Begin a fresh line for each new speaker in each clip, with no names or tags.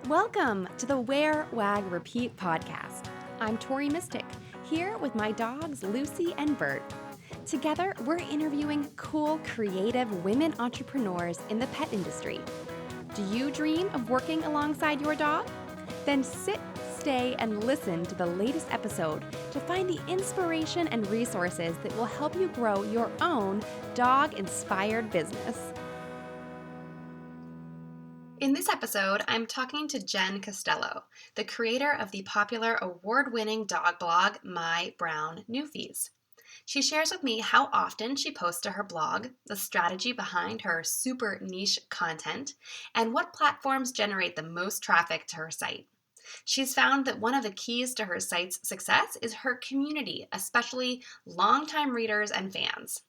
Welcome to the Wear, Wag, Repeat podcast. I'm Tori Mystic, here with my dogs Lucy and Bert. Together, we're interviewing cool, creative women entrepreneurs in the pet industry. Do you dream of working alongside your dog? Then sit, stay, and listen to the latest episode to find the inspiration and resources that will help you grow your own dog-inspired business. In this episode, I'm talking to Jen Costello, the creator of the popular award-winning dog blog, My Brown Newfies. She shares with me how often she posts to her blog, the strategy behind her super niche content, and what platforms generate the most traffic to her site. She's found that one of the keys to her site's success is her community, especially longtime readers and fans.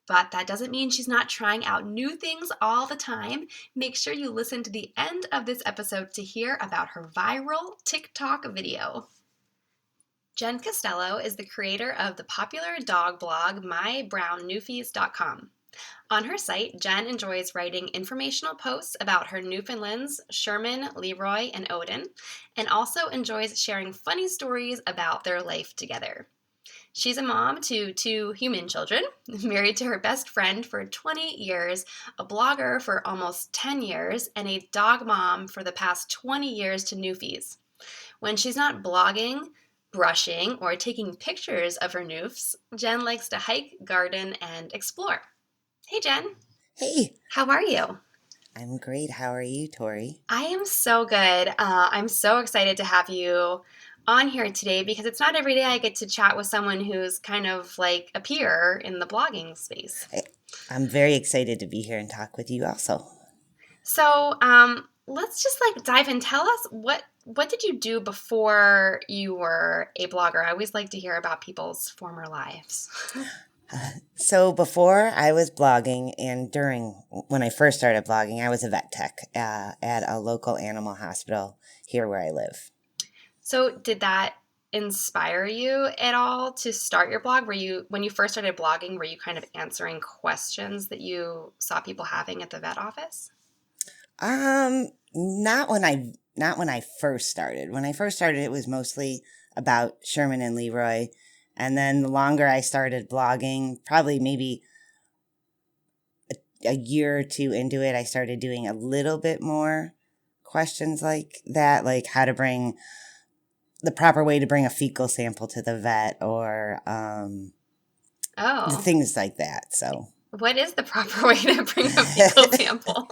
But that doesn't mean she's not trying out new things all the time. Make sure you listen to the end of this episode to hear about her viral TikTok video. Jen Costello is the creator of the popular dog blog MyBrownNewfies.com. On her site, Jen enjoys writing informational posts about her Newfoundlands, Sherman, Leroy, and Odin, and also enjoys sharing funny stories about their life together. She's a mom to 2 human children, married to her best friend for 20 years, a blogger for almost 10 years, and a dog mom for the past 20 years to Newfies. When she's not blogging, brushing, or taking pictures of her Newfs, Jen likes to hike, garden, and explore. Hey, Jen.
Hey.
How are you?
I'm great. How are you, Tori?
I am so good. I'm so excited to have you on here today because it's not every day I get to chat with someone who's kind of like a peer in the blogging space.
I'm very excited to be here and talk with you also.
So let's just dive in. Tell us what did you do before you were a blogger? I always like to hear about people's former lives.
So before I was blogging and when I first started blogging, I was a vet tech at a local animal hospital here where I live.
So did that inspire you at all to start your blog? When you first started blogging, were you kind of answering questions that you saw people having at the vet office?
Not when I first started. When I first started, it was mostly about Sherman and Leroy. And then the longer I started blogging, probably maybe a year or two into it, I started doing a little bit more questions like that, like how to bring the proper way to bring a fecal sample to the vet or things like that. So
what is the proper way to bring a fecal sample?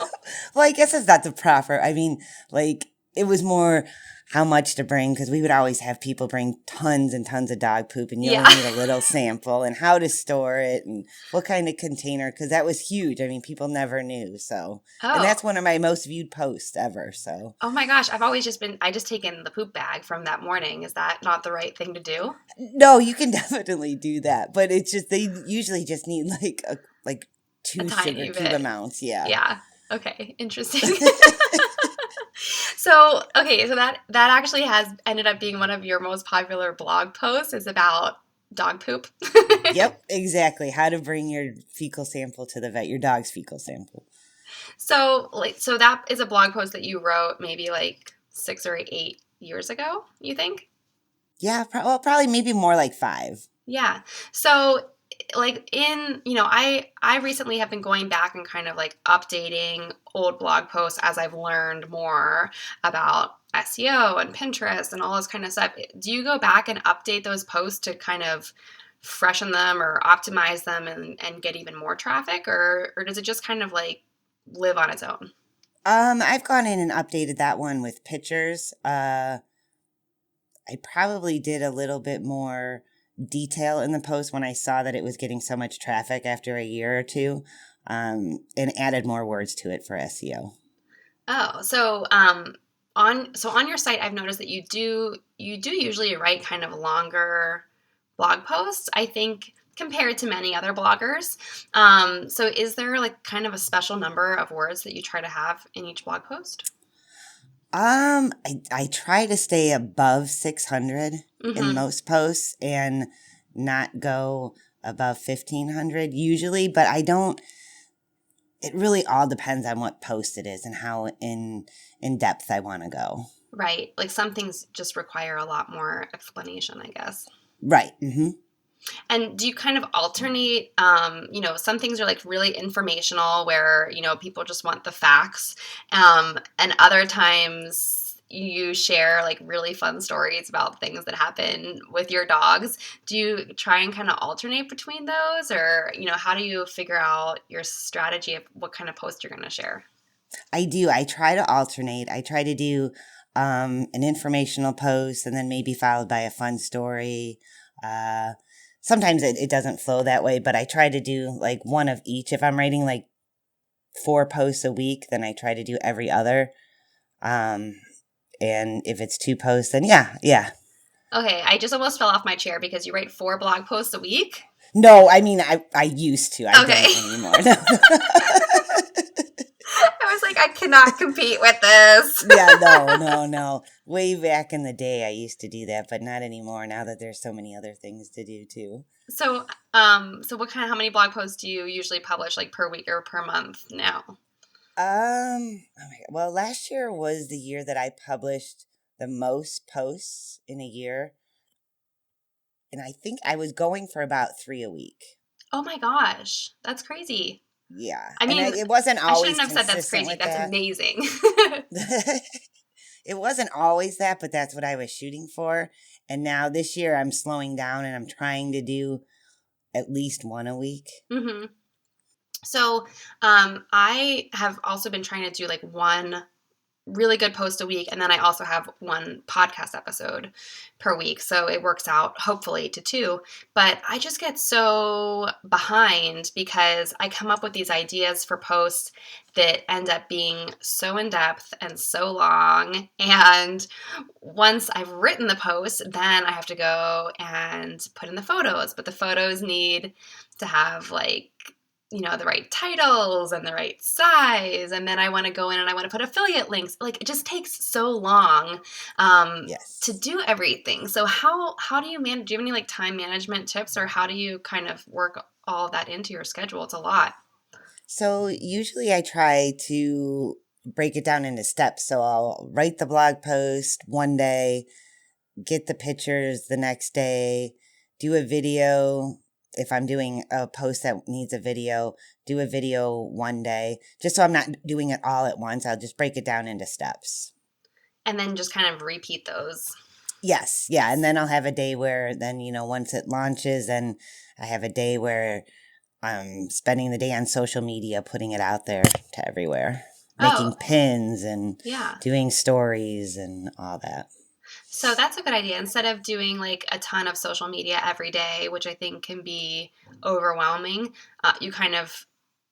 Well, I guess it's not the proper. I mean, it was more how much to bring because we would always have people bring tons and tons of dog poop and you only need a little sample and how to store it and what kind of container because that was huge. I mean, people never knew. So, and that's one of my most viewed posts ever. So,
oh my gosh, I just taken the poop bag from that morning. Is that not the right thing to do?
No, you can definitely do that, but it's just they usually just need like 2 sugar cube amounts. Yeah.
Yeah. Okay. Interesting. So that actually has ended up being one of your most popular blog posts is about dog poop.
Yep, exactly. How to bring your fecal sample to the vet, your dog's fecal sample.
So that is a blog post that you wrote maybe 6 or 8 years ago, you think?
Yeah, probably maybe more like 5.
Yeah. So I recently have been going back and kind of updating old blog posts as I've learned more about SEO and Pinterest and all this kind of stuff. Do you go back and update those posts to kind of freshen them or optimize them and get even more traffic or does it just kind of live on its own?
I've gone in and updated that one with pictures. I probably did a little bit more detail in the post when I saw that it was getting so much traffic after a year or two, and added more words to it for SEO.
Oh, so on your site, I've noticed that you do usually write kind of longer blog posts, I think, compared to many other bloggers. So is there kind of a special number of words that you try to have in each blog post?
I try to stay above 600 in most posts and not go above 1,500 usually, but I don't it really all depends on what post it is and how in depth I want to go.
Right. Like some things just require a lot more explanation, I guess.
Right. Mm-hmm.
And do you kind of alternate, some things are like really informational where, people just want the facts. And other times you share like really fun stories about things that happen with your dogs. Do you try and kind of alternate between those, or, how do you figure out your strategy of what kind of post you're going to share?
I do. I try to alternate. I try to do an informational post and then maybe followed by a fun story. Sometimes it doesn't flow that way, but I try to do like one of each. If I'm writing like 4 posts a week, then I try to do every other. And if it's 2 posts, then yeah.
Okay, I just almost fell off my chair because you write 4 blog posts a week.
No, I mean, I used to. I
Okay.
don't anymore. No.
I was like, I cannot compete with this.
Yeah, no. Way back in the day, I used to do that, but not anymore now that there's so many other things to do, too.
So, how many blog posts do you usually publish, like per week or per month now?
Oh my God. Well, last year was the year that I published the most posts in a year. And I think I was going for about 3 a week.
Oh my gosh, that's crazy.
Yeah.
I mean,
it wasn't
I
always
shouldn't have said that's crazy.
with
That's
that.
amazing.
It wasn't always that, but that's what I was shooting for. And now this year I'm slowing down and I'm trying to do at least 1 a week.
Mm-hmm. So, I have also been trying to do like one really good post a week, and then I also have one podcast episode per week, so it works out hopefully to 2. But I just get so behind because I come up with these ideas for posts that end up being so in depth and so long, and once I've written the post, then I have to go and put in the photos, but the photos need to have like the right titles and the right size. And then I want to go in and I want to put affiliate links. Like it just takes so long
Yes.
to do everything. So how do you manage? Do you have any like time management tips, or how do you kind of work all that into your schedule? It's a lot.
So usually I try to break it down into steps. So I'll write the blog post one day, get the pictures the next day, do a video. If I'm doing a post that needs a video, do a video one day, just so I'm not doing it all at once. I'll just break it down into steps.
And then just kind of repeat those.
Yes. Yeah. And then I'll have a day where then, once it launches, and I have a day where I'm spending the day on social media, putting it out there to everywhere, making pins and doing stories and all that.
So that's a good idea. Instead of doing like a ton of social media every day, which I think can be overwhelming, you kind of,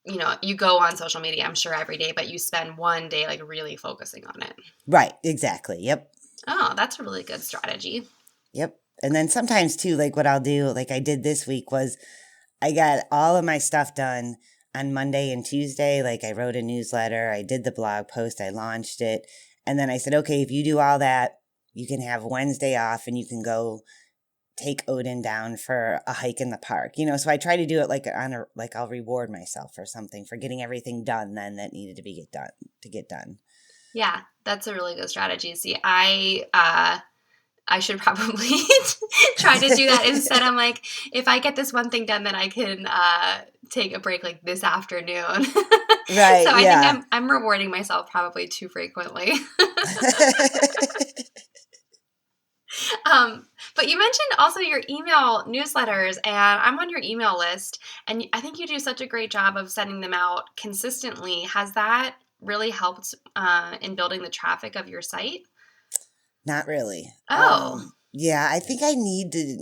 you go on social media, I'm sure, every day, but you spend one day like really focusing on it.
Right. Exactly. Yep.
Oh, that's a really good strategy.
Yep. And then sometimes too, like what I'll do, like I did this week, was I got all of my stuff done on Monday and Tuesday. Like I wrote a newsletter, I did the blog post, I launched it. And then I said, okay, if you do all that, you can have Wednesday off and you can go take Odin down for a hike in the park. So I try to do it like I'll reward myself for something, for getting everything done then that needed to get done.
Yeah, that's a really good strategy. See, I should probably try to do that instead. I'm like, if I get this one thing done, then I can take a break like this afternoon.
Right.
So I think I'm rewarding myself probably too frequently. But you mentioned also your email newsletters, and I'm on your email list, and I think you do such a great job of sending them out consistently. Has that really helped in building the traffic of your site?
Not really.
Oh.
Yeah, I think I need to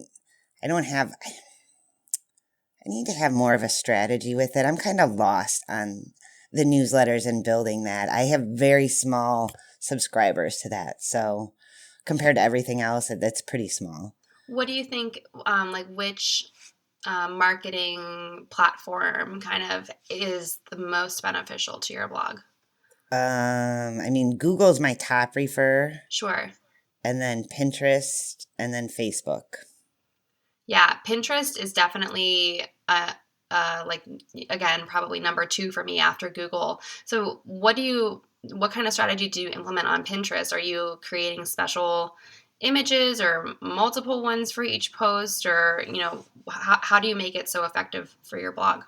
have more of a strategy with it. I'm kind of lost on the newsletters and building that. I have very small subscribers to that. So compared to everything else, that's pretty small.
What do you think, like which marketing platform kind of is the most beneficial to your blog?
I mean, Google's my top refer.
Sure.
And then Pinterest, and then Facebook.
Yeah, Pinterest is definitely a like, again, probably number 2 for me after Google. So what kind of strategy do you implement on Pinterest? Are you creating special images or multiple ones for each post, or, how do you make it so effective for your blog?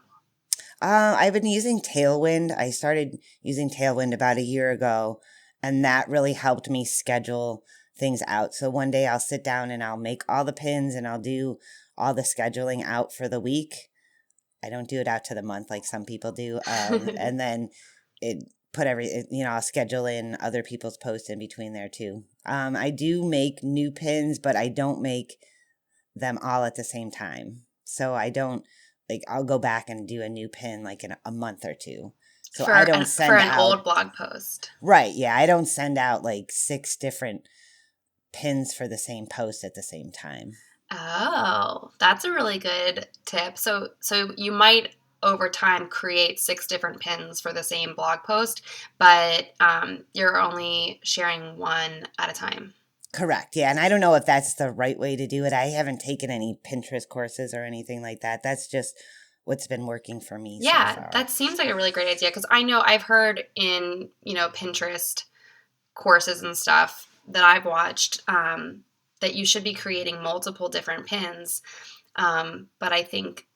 I've been using Tailwind. I started using Tailwind about a year ago, and that really helped me schedule things out. So one day I'll sit down and I'll make all the pins and I'll do all the scheduling out for the week. I don't do it out to the month like some people do. And then I'll schedule in other people's posts in between there too. I do make new pins, but I don't make them all at the same time. So I don't, like, I'll go back and do a new pin like in a month or two. So I don't send
for
out
an old blog post.
Right. Yeah. I don't send out like 6 different pins for the same post at the same time.
Oh, that's a really good tip. So you might over time create 6 different pins for the same blog post, but you're only sharing one at a time.
Correct. Yeah. And I don't know if that's the right way to do it. I haven't taken any Pinterest courses or anything like that. That's just what's been working for me so far.
That seems like a really great idea, because I know I've heard in, Pinterest courses and stuff that I've watched, that you should be creating multiple different pins. But I think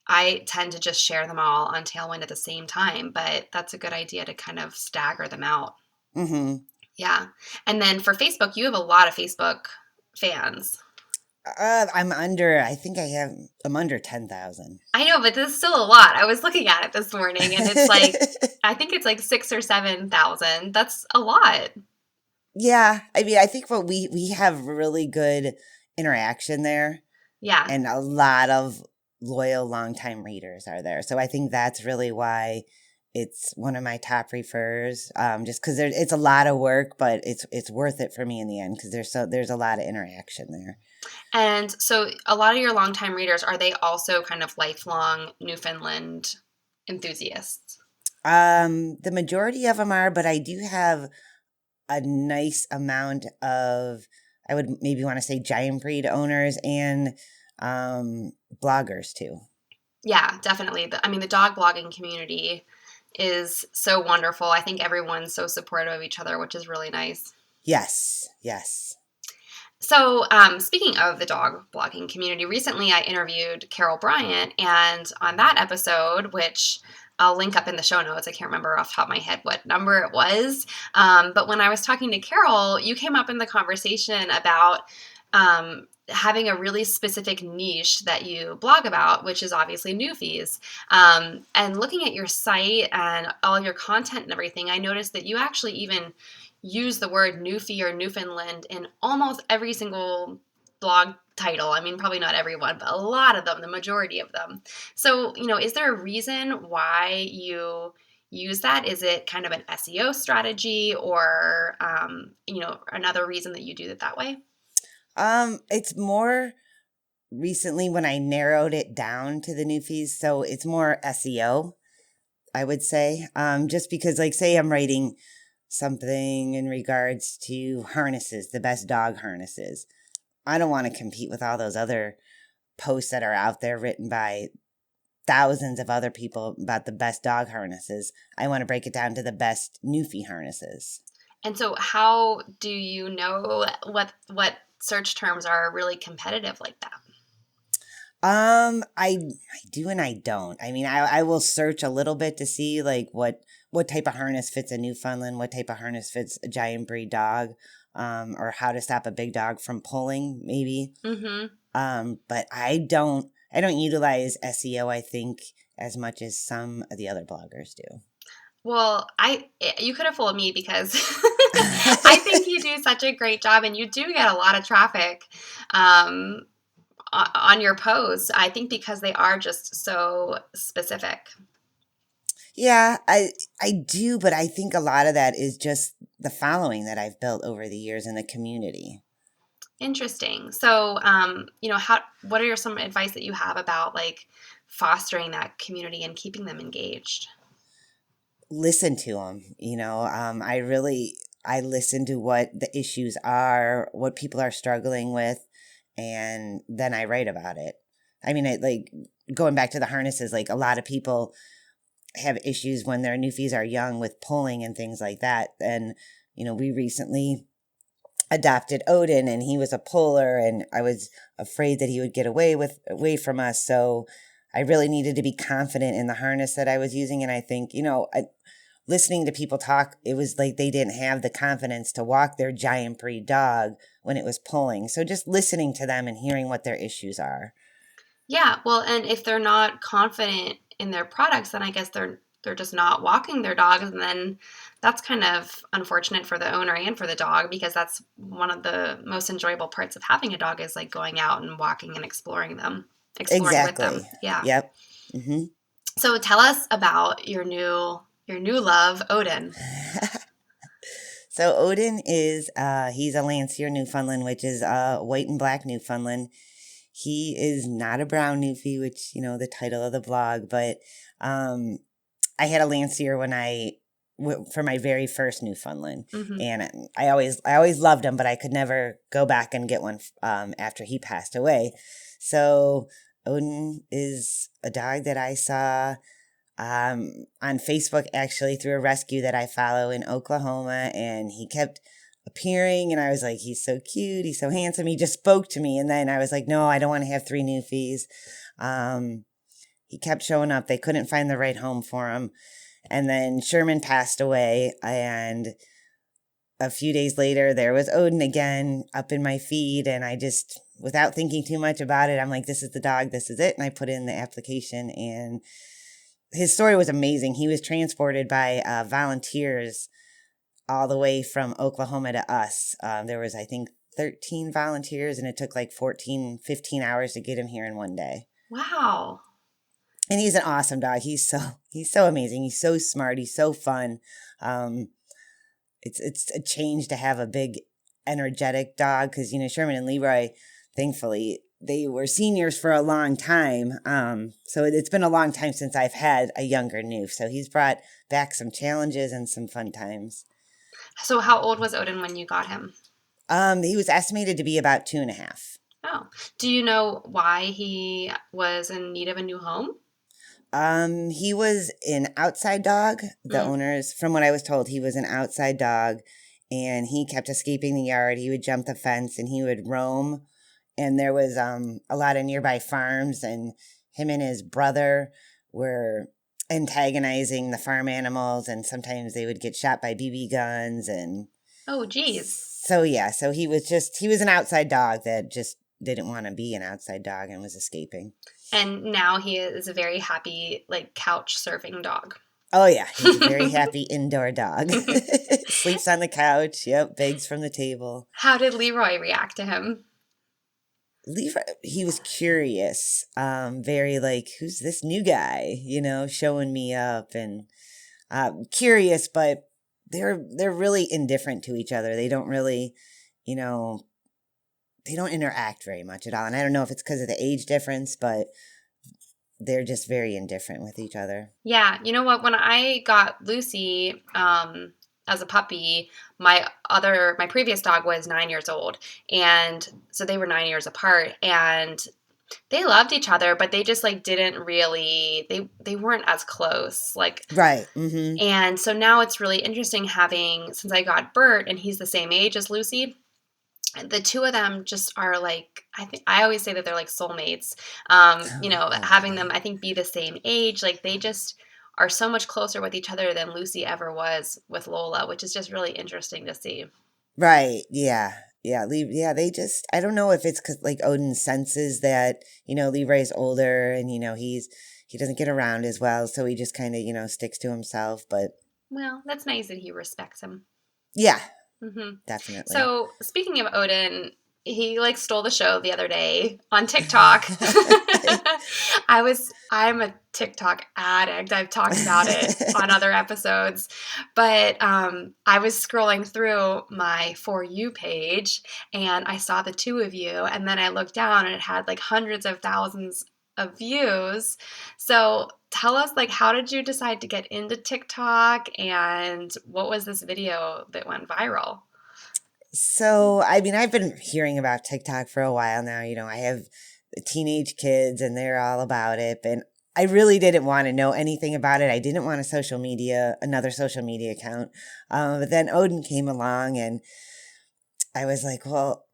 I tend to just share them all on Tailwind at the same time, but that's a good idea to kind of stagger them out.
Mm-hmm.
Yeah. And then for Facebook, you have a lot of Facebook fans.
I'm under 10,000.
I know, but this is still a lot. I was looking at it this morning, and it's like, I think it's like 6,000 or 7,000. That's a lot.
Yeah. I mean, I think we have really good interaction there.
Yeah.
And a lot of loyal, longtime readers are there. So I think that's really why it's one of my top refers. Just because it's a lot of work, but it's worth it for me in the end, because there's a lot of interaction there.
And so a lot of your longtime readers, are they also kind of lifelong Newfoundland enthusiasts?
The majority of them are, but I do have a nice amount of, I would maybe want to say, giant breed owners and bloggers too.
Yeah, definitely. The dog blogging community is so wonderful. I think everyone's so supportive of each other, which is really nice.
Yes.
So, speaking of the dog blogging community, recently I interviewed Carol Bryant, and on that episode, which I'll link up in the show notes, I can't remember off the top of my head what number it was, but when I was talking to Carol, you came up in the conversation about having a really specific niche that you blog about, which is obviously Newfies. And looking at your site and all your content and everything, I noticed that you actually even use the word Newfie or Newfoundland in almost every single blog title. I mean, probably not everyone, but a lot of them, the majority of them. So, is there a reason why you use that? Is it kind of an SEO strategy, or, another reason that you do it that way?
It's more recently when I narrowed it down to the Newfies, so it's more SEO, I would say. Just because, like, say I'm writing something in regards to harnesses, the best dog harnesses. I don't want to compete with all those other posts that are out there written by thousands of other people about the best dog harnesses. I want to break it down to the best Newfie harnesses.
And so how do you know what search terms are really competitive like that?
I do and I don't. I mean, I will search a little bit to see like what type of harness fits a Newfoundland, what type of harness fits a giant breed dog, or how to stop a big dog from pulling, maybe.
Mm-hmm.
But I don't utilize SEO, I think, as much as some of the other bloggers do.
Well, you could have fooled me, because I think you do such a great job, and you do get a lot of traffic on your posts. I think because they are just so specific.
Yeah, I do, but I think a lot of that is just the following that I've built over the years in the community.
Interesting. So, what are some advice that you have about like fostering that community and keeping them engaged?
Listen to them. I listen to what the issues are, what people are struggling with, and then I write about it. I mean, going back to the harnesses, like a lot of people have issues when their Newfies are young with pulling and things like that. And, we recently adopted Odin, and he was a puller, and I was afraid that he would get away from us. So I really needed to be confident in the harness that I was using. And I think, listening to people talk, it was like they didn't have the confidence to walk their giant breed dog when it was pulling. So just listening to them and hearing what their issues are.
Yeah, well, and if they're not confident in their products, then I guess they're just not walking their dogs, and then that's kind of unfortunate for the owner and for the dog, because that's one of the most enjoyable parts of having a dog is like going out and walking and exploring with them.
Exactly.
Yeah.
Yep. Mm-hmm.
So tell us about your new love, Odin.
So Odin is he's a Lancier Newfoundland, which is a white and black Newfoundland. He is not a brown Newfie, which the title of the blog, but I had a Lancier for my very first Newfoundland,
Mm-hmm.
and I always loved him, but I could never go back and get one after he passed away. So Odin is a dog that I saw on Facebook, actually, through a rescue that I follow in Oklahoma, and he kept appearing, and I was like, he's so cute, he's so handsome. He just spoke to me, and then I was like, no, I don't want to have 3 Newfies. He kept showing up. They couldn't find the right home for him. And then Sherman passed away, and a few days later, there was Odin again up in my feed, and I just, without thinking too much about it, I'm like, this is the dog, this is it, and I put in the application, and his story was amazing. He was transported by volunteers all the way from Oklahoma to us. There was, I think, 13 volunteers, and it took like 14, 15 hours to get him here in one day.
Wow.
And he's an awesome dog. He's so amazing. He's so smart. He's so fun. It's a change to have a big, energetic dog, because Sherman and Leroy, thankfully, they were seniors for a long time. So it's been a long time since I've had a younger Newf. So he's brought back some challenges and some fun times.
So how old was Odin when you got him?
He was estimated to be about 2.5.
Oh, do you know why he was in need of a new home?
He was an outside dog. The owners, from what I was told, he was an outside dog, and he kept escaping the yard. He would jump the fence and he would roam. And there was a lot of nearby farms, and him and his brother were antagonizing the farm animals, and sometimes they would get shot by BB guns. And
oh, geez.
So yeah, so he was an outside dog that just didn't want to be an outside dog and was escaping.
And now he is a very happy, like, couch surfing dog.
Oh, yeah. He's a very happy indoor dog. Sleeps on the couch. Yep. Begs from the table.
How did Leroy react to him?
Leroy, he was curious. Very like, who's this new guy? Showing me up, and curious, but they're really indifferent to each other. They don't really, they don't interact very much at all. And I don't know if it's because of the age difference, but they're just very indifferent with each other.
Yeah. You know what? When I got Lucy as a puppy, my previous dog was 9 years old. And so they were 9 years apart. And they loved each other, but they just like didn't really, they weren't as close. Like,
right. Mm-hmm.
And so now it's really interesting since I got Bert and he's the same age as Lucy, the two of them just are like, I always say that they're like soulmates. Having them, I think, be the same age, like they just are so much closer with each other than Lucy ever was with Lola, which is just really interesting to see.
Right. Yeah. Yeah. They just, I don't know if it's because like Odin senses that, Leroy's older and, he doesn't get around as well. So he just kind of, sticks to himself. But
well, that's nice that he respects him.
Yeah.
Mm-hmm.
Definitely.
So speaking of Odin, he like stole the show the other day on TikTok. I'm a TikTok addict. I've talked about it on other episodes, but I was scrolling through my For You page and I saw the two of you, and then I looked down and it had like hundreds of thousands of views. So tell us, like, how did you decide to get into TikTok, and what was this video that went viral?
So, I mean, I've been hearing about TikTok for a while now. I have teenage kids, and they're all about it. And I really didn't want to know anything about it. I didn't want another social media account. But then Odin came along, and I was like, well,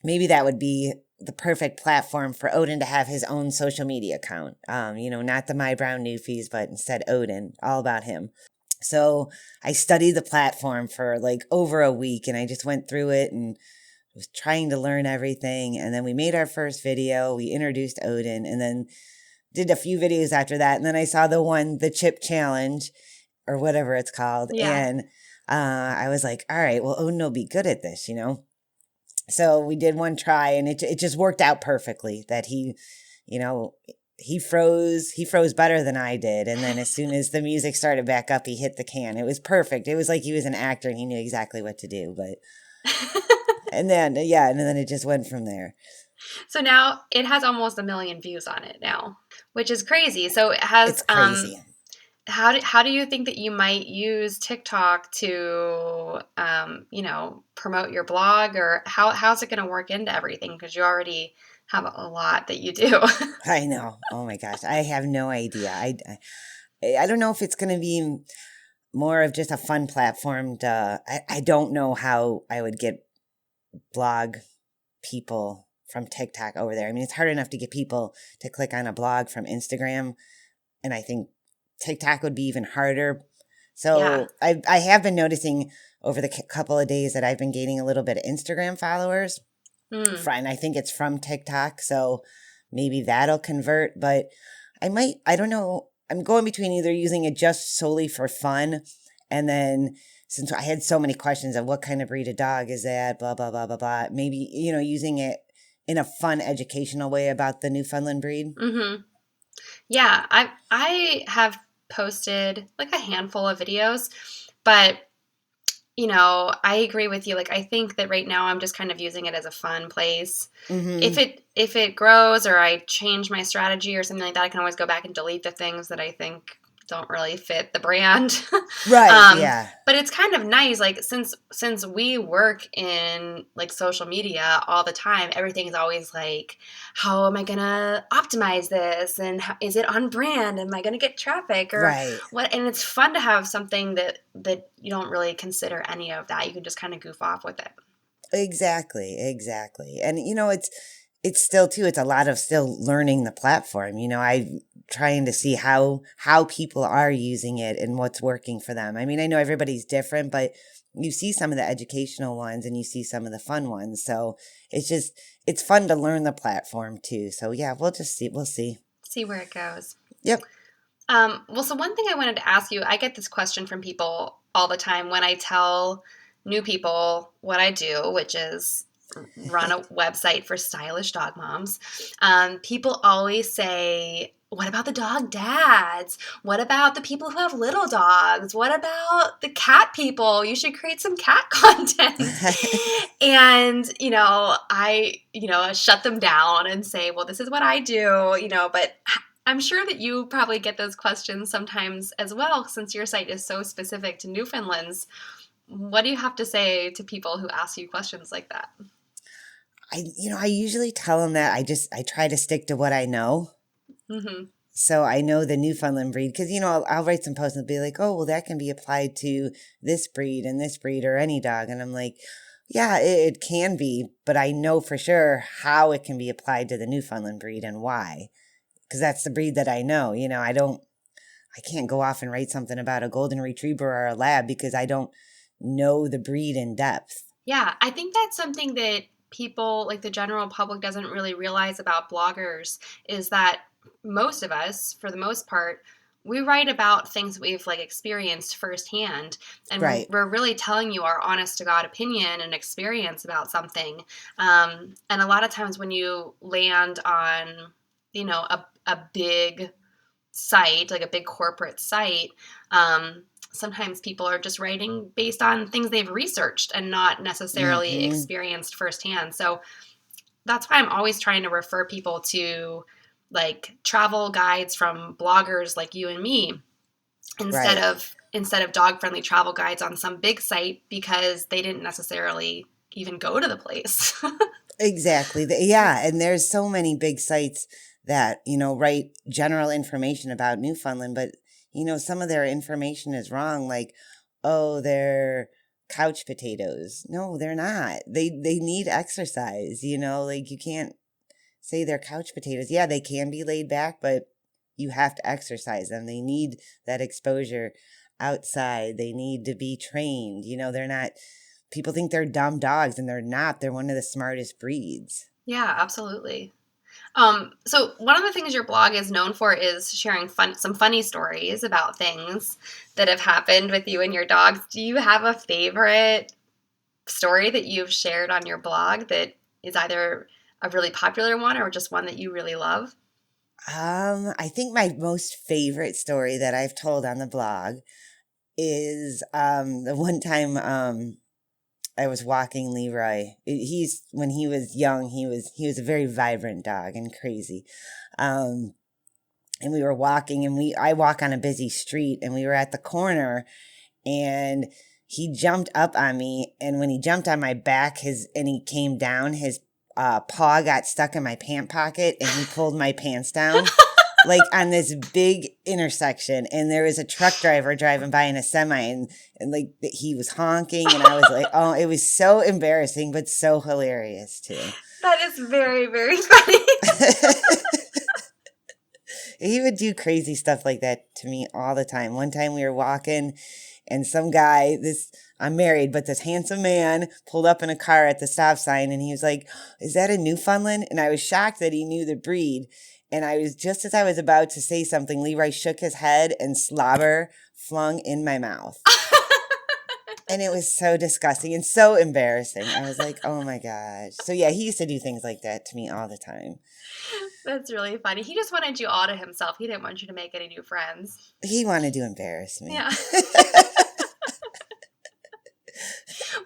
maybe that would be the perfect platform for Odin to have his own social media account. Not the My Brown Newfies, but instead Odin, all about him. So I studied the platform for like over a week, and I just went through it and was trying to learn everything. And then we made our first video. We introduced Odin, and then did a few videos after that. And then I saw the chip challenge or whatever it's called.
Yeah.
And I was like, all right, well, Odin will be good at this, So we did one try, and it just worked out perfectly that he froze better than I did. And then as soon as the music started back up, he hit the can. It was perfect. It was like he was an actor and he knew exactly what to do. But and then it just went from there.
So now it has almost 1 million views on it now, which is crazy. So it has
It's crazy.
How do you think that you might use TikTok to promote your blog, or how's it going to work into everything, because you already have a lot that you do?
I know. Oh my gosh, I have no idea. I don't know if it's going to be more of just a fun platform. I don't know how I would get blog people from TikTok over there. I mean, it's hard enough to get people to click on a blog from Instagram, and I think TikTok would be even harder. So yeah. I have been noticing over the couple of days that I've been gaining a little bit of Instagram followers. And I think it's from TikTok, so maybe that'll convert. But I don't know. I'm going between either using it just solely for fun, and then since I had so many questions of what kind of breed of dog is that, blah, blah, blah, blah, blah, maybe, using it in a fun educational way about the Newfoundland breed.
Mm-hmm. Yeah, I have posted like a handful of videos, but I agree with you. Like, I think that right now I'm just kind of using it as a fun place. Mm-hmm. If it grows, or I change my strategy or something like that, I can always go back and delete the things that I think don't really fit the brand.
Right. Yeah.
But it's kind of nice, like, since we work in like social media all the time, everything is always like, how am I gonna optimize this, and is it on brand? Am I gonna get traffic, or
right.
what? And it's fun to have something that you don't really consider any of that. You can just kind of goof off with it.
Exactly. And it's still too, it's a lot of still learning the platform. I'm trying to see how people are using it and what's working for them. I mean, I know everybody's different, but you see some of the educational ones and you see some of the fun ones. So it's fun to learn the platform too. So yeah, we'll see. See
where it goes.
Yep.
Well, so one thing I wanted to ask you, I get this question from people all the time when I tell new people what I do, which is run a website for stylish dog moms. People always say, what about the dog dads? What about the people who have little dogs? What about the cat people? You should create some cat content. And, I shut them down and say, well, this is what I do, but I'm sure that you probably get those questions sometimes as well, since your site is so specific to Newfoundlands. What do you have to say to people who ask you questions like that?
I usually tell them that I try to stick to what I know.
Mm-hmm.
So I know the Newfoundland breed, because, I'll write some posts and be like, oh, well, that can be applied to this breed and this breed or any dog. And I'm like, yeah, it can be, but I know for sure how it can be applied to the Newfoundland breed and why, because that's the breed that I know. I can't go off and write something about a golden retriever or a lab because I don't know the breed in depth.
Yeah, I think that's something that people, like the general public, doesn't really realize about bloggers, is that most of us, for the most part, we write about things we've like experienced firsthand, and right. We're really telling you our honest to God opinion and experience about something. And a lot of times when you land on, a big site, like a big corporate site, sometimes people are just writing based on things they've researched and not necessarily experienced firsthand. So that's why I'm always trying to refer people to like travel guides from bloggers like you and me instead of dog-friendly travel guides on some big site, because they didn't necessarily even go to the place.
Exactly. Yeah, and there's so many big sites that, write general information about Newfoundland, but, some of their information is wrong, like, oh, they're couch potatoes. No, they're not. They need exercise, like you can't say they're couch potatoes. Yeah, they can be laid back, but you have to exercise them. They need that exposure outside. They need to be trained. They're not, people think they're dumb dogs, and they're not. They're one of the smartest breeds.
Yeah, absolutely. So one of the things your blog is known for is sharing some funny stories about things that have happened with you and your dogs. Do you have a favorite story that you've shared on your blog that is either a really popular one or just one that you really love?
I think my most favorite story that I've told on the blog is the one time I was walking Leroy. When he was young, he was a very vibrant dog and crazy. And we were walking, and I walk on a busy street, and we were at the corner, and he jumped up on me, and when he jumped on my back, and he came down, his paw got stuck in my pant pocket, and he pulled my pants down. Like on this big intersection, and there was a truck driver driving by in a semi, and like he was honking, and I was like, oh, it was so embarrassing, but so hilarious too.
That is very, very funny.
He would do crazy stuff like that to me all the time. One time we were walking, and some guy, I'm married, but this handsome man pulled up in a car at the stop sign, and he was like, is that a Newfoundland? And I was shocked that he knew the breed. And just as I was about to say something, Leroy shook his head and slobber flung in my mouth. And it was so disgusting and so embarrassing. I was like, oh my gosh. So yeah, he used to do things like that to me all the time.
That's really funny. He just wanted you all to himself. He didn't want you to make any new friends.
He wanted to embarrass me.
Yeah.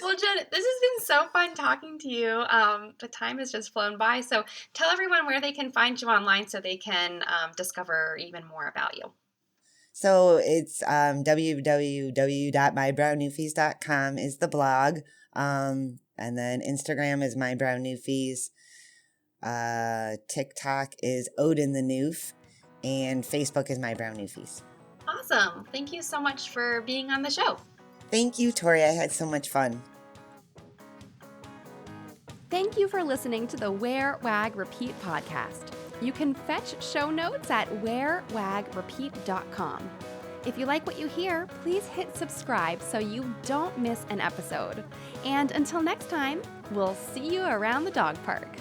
Well, Jen, this has been so fun talking to you. The time has just flown by. So tell everyone where they can find you online so they can discover even more about you.
So it's www.mybrownewfies.com is the blog. And then Instagram is mybrownewfies. TikTok is Odin the Newf. And Facebook is mybrownewfies.
Awesome. Thank you so much for being on the show.
Thank you, Tori. I had so much fun.
Thank you for listening to the Wear, Wag, Repeat podcast. You can fetch show notes at wearwagrepeat.com. If you like what you hear, please hit subscribe so you don't miss an episode. And until next time, we'll see you around the dog park.